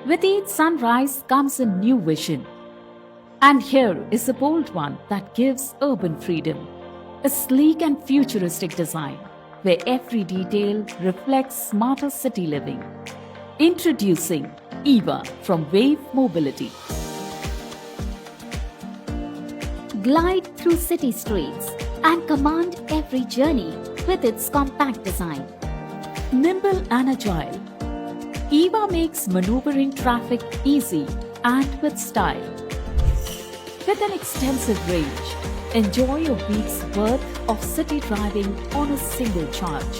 With each sunrise comes a new vision. And here is a bold one that gives urban freedom. A sleek and futuristic design where every detail reflects smarter city living. Introducing EVA from Vayve Mobility. Glide through city streets and command every journey with its compact design. Nimble and agile, EVA makes maneuvering traffic easy and with style. With an extensive range, enjoy a week's worth of city driving on a single charge.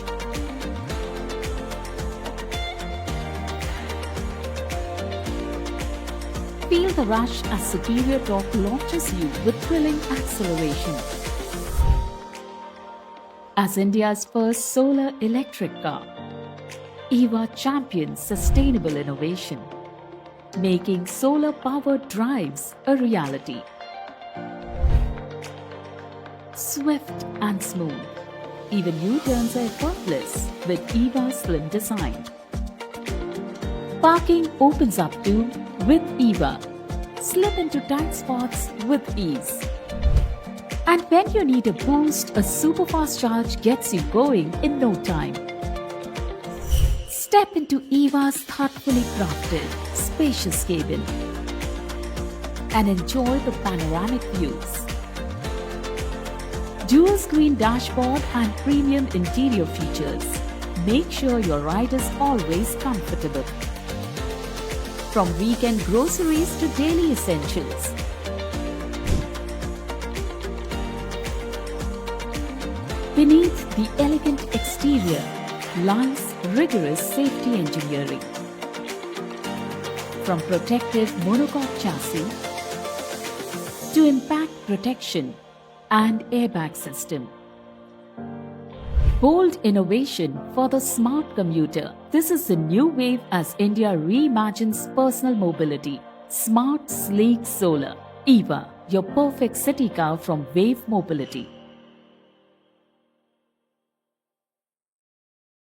Feel the rush as superior torque launches you with thrilling acceleration. As India's first solar electric car, EVA champions sustainable innovation, making solar-powered drives a reality. Swift and smooth, even U-turns are effortless with EVA's slim design. Parking opens up too with EVA. Slip into tight spots with ease. And when you need a boost, a super fast charge gets you going in no time. Step into EVA's thoughtfully crafted, spacious cabin and enjoy the panoramic views. Dual screen dashboard and premium interior features make sure your ride is always comfortable. From weekend groceries to daily essentials, beneath the elegant exterior lies rigorous safety engineering. From protective monocoque chassis to impact protection and airbag system. Bold innovation for the smart commuter. This is the new wave as India reimagines personal mobility. Smart, sleek, solar. EVA, your perfect city car from Vayve Mobility.